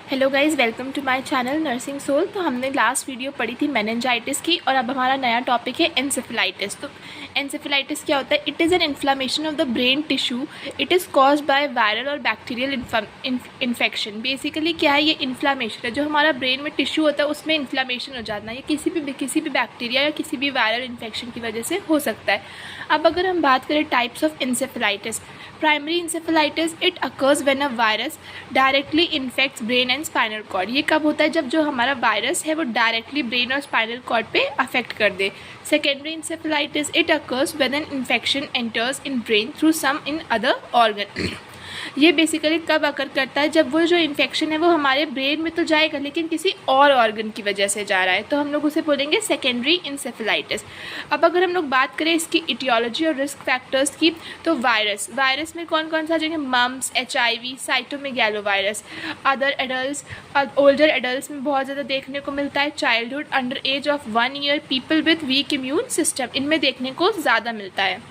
Hello guys, welcome to my channel nursing soul. तो हमने last video पढ़ी थी मेनिंजाइटिस की और अब हमारा नया टॉपिक है एंसेफेलाइटिस। तो एंसेफेलाइटिस क्या होता है? It is an inflammation of the brain tissue. It is caused by viral और बैक्टीरियल इन्फेक्शन। बेसिकली क्या है, ये इन्फ्लामेशन है जो हमारा ब्रेन में टिश्यू होता है उसमें इन्फ्लामेशन हो जाना, ये किसी भी बैक्टीरिया या किसी भी वायरल इन्फेक्शन की वजह से हो सकता है। अब अगर हम बात करें types of encephalitis, primary encephalitis it occurs when a virus directly infects brain and spinal cord. ये कब होता है? जब जो हमारा वायरस है वो डायरेक्टली ब्रेन और स्पाइनल कॉर्ड पे अफेक्ट कर दे। Secondary encephalitis it occurs when an infection enters in brain through some in other organ. ये बेसिकली कब अकर करता है? जब वो जो इन्फेक्शन है वो हमारे ब्रेन में तो जाएगा लेकिन किसी और ऑर्गन की वजह से जा रहा है, तो हम लोग उसे बोलेंगे सेकेंडरी इंसेफेलाइटिस। अब अगर हम लोग बात करें इसकी इटियोलॉजी और रिस्क फैक्टर्स की, तो वायरस में कौन कौन सा आ जाएंगे? Mumps, HIV, cytomegalo virus. Other adult, older adult में बहुत ज़्यादा देखने को मिलता है। Childhood, under age of 1 year, people with weak immune system, इनमें देखने को ज़्यादा मिलता है।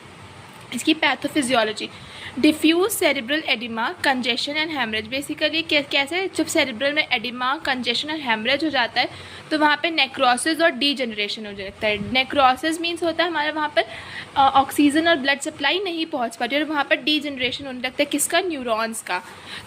इसकी pathophysiology, diffuse cerebral oedema, congestion and haemorrhage. Basically कैसे, जब सेरिब्रल में एडिमा, कंजेशन और हेमरेज हो जाता है तो वहाँ पे नेक्रोसिस और डीजनरेशन हो जाता है। नेक्रोसिस मीन्स होता है हमारा वहाँ पर ऑक्सीजन और ब्लड सप्लाई नहीं पहुँच पाती और वहाँ पर डीजनरेशन होने लगता है किसका? न्यूरॉन्स का।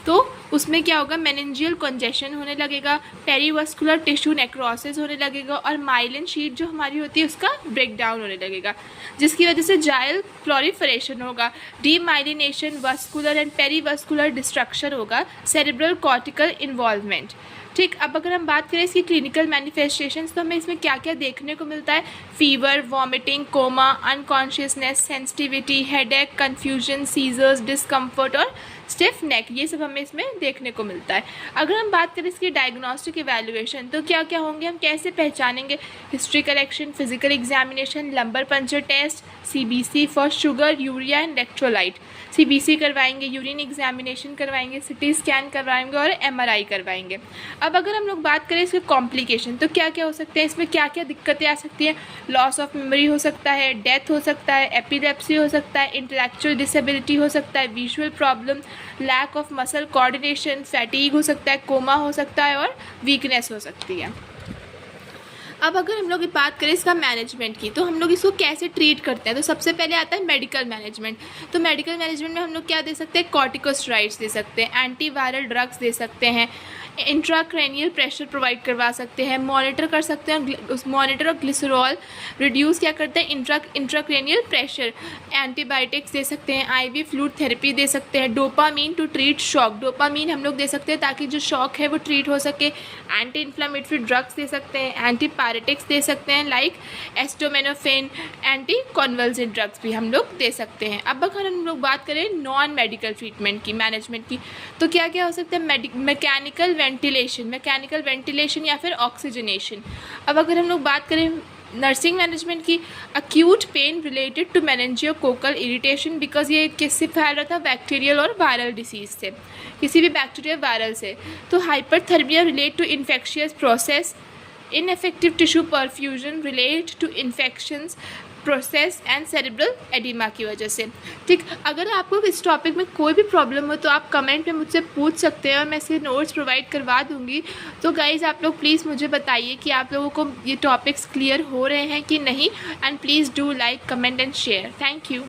तो उसमें क्या होगा? मेनिंजियल कंजेशन होने लगेगा, पेरीवास्कुलर टिश्यू नेक्रोसिस होने लगेगा और माइलिन शीट जो हमारी होती है उसका ब्रेक डाउन होने लगेगा, जिसकी वजह से जाइल प्लोरीफरेशन होगा, डीमाइलिनेशन, वस्कुलर एंड पेरीवास्कुलर डिस्ट्रक्शन होगा, सेरिब्रल कॉर्टिकल इन्वॉल्वमेंट। ठीक, अब अगर हम बात करें इसकी क्लिनिकल मैनिफेस्टेशंस तो हमें इसमें क्या क्या देखने को मिलता है? Fever, vomiting, coma, unconsciousness, sensitivity, headache, confusion, seizures, discomfort और स्टिफ नेक, ये सब हमें इसमें देखने को मिलता है। अगर हम बात करें इसकी डायग्नोस्टिक इवैल्यूएशन तो क्या क्या होंगे, हम कैसे पहचानेंगे? History collection, physical examination, lumbar puncture test, CBC for sugar, urea and electrolyte. CBC करवाएंगे, यूरिन एग्जामिनेशन करवाएंगे, CT स्कैन करवाएंगे और MRI करवाएंगे। अब अगर हम लोग बात करें इसके कॉम्प्लिकेशन तो क्या क्या हो सकते हैं, इसमें क्या क्या दिक्कतें आ सकती हैं? लॉस ऑफ मेमोरी हो सकता है, डेथ हो सकता है, एपिलेप्सी हो सकता है, इंटेलेक्चुअल डिसेबिलिटी हो सकता है, visual problem, lack of muscle coordination, fatigue हो सकता है, कोमा हो सकता है और वीकनेस हो सकती है। अब अगर हम लोग बात करें इसका मैनेजमेंट की तो हम लोग इसको कैसे ट्रीट करते हैं, तो सबसे पहले आता है मेडिकल मैनेजमेंट। तो मेडिकल मैनेजमेंट में हम लोग क्या दे सकते हैं? कॉर्टिकोस्टेरॉइड्स दे सकते हैं, एंटीवायरल ड्रग्स दे सकते हैं, इंट्राक्रैनियल प्रेशर प्रोवाइड करवा सकते हैं, मॉनिटर कर सकते हैं, उस मॉनिटर और ग्लिसरॉल रिड्यूस क्या करते हैं? Intracranial pressure. एंटीबायोटिक्स दे सकते हैं, IV फ्लूइड थेरेपी दे सकते हैं, dopamine to treat shock, dopamine हम लोग दे सकते हैं ताकि जो शॉक है वो ट्रीट हो सके, एंटी इन्फ्लामेटरी ड्रग्स दे सकते हैं, एंटीपायरेटिक्स दे सकते हैं लाइक एस्टोमेनोफेन, एंटी कॉन्वल्सेंट ड्रग्स भी हम लोग दे सकते हैं। अब अगर हम लोग बात करें नॉन मेडिकल ट्रीटमेंट की, मैनेजमेंट की, तो क्या क्या हो सकता है? मैकेनिकल वेंटिलेशन या फिर ऑक्सीजनेशन। अब अगर हम लोग बात करें नर्सिंग मैनेजमेंट की, acute pain related to meningococcal irritation, because ये किससे फैल रहा था? बैक्टीरियल और वायरल डिसीज से, किसी भी बैक्टीरियल वायरल से। तो hyperthermia relate to infectious process, ineffective tissue perfusion relate to infections process and cerebral oedema की वजह से। ठीक, अगर आपको इस टॉपिक में कोई भी प्रॉब्लम हो तो आप कमेंट में मुझसे पूछ सकते हैं और मैं इसके नोट्स प्रोवाइड करवा दूंगी। तो गाइज़ आप लोग प्लीज़ मुझे बताइए कि आप लोगों को ये टॉपिक्स क्लियर हो रहे हैं कि नहीं, and please do like, comment and share. Thank you.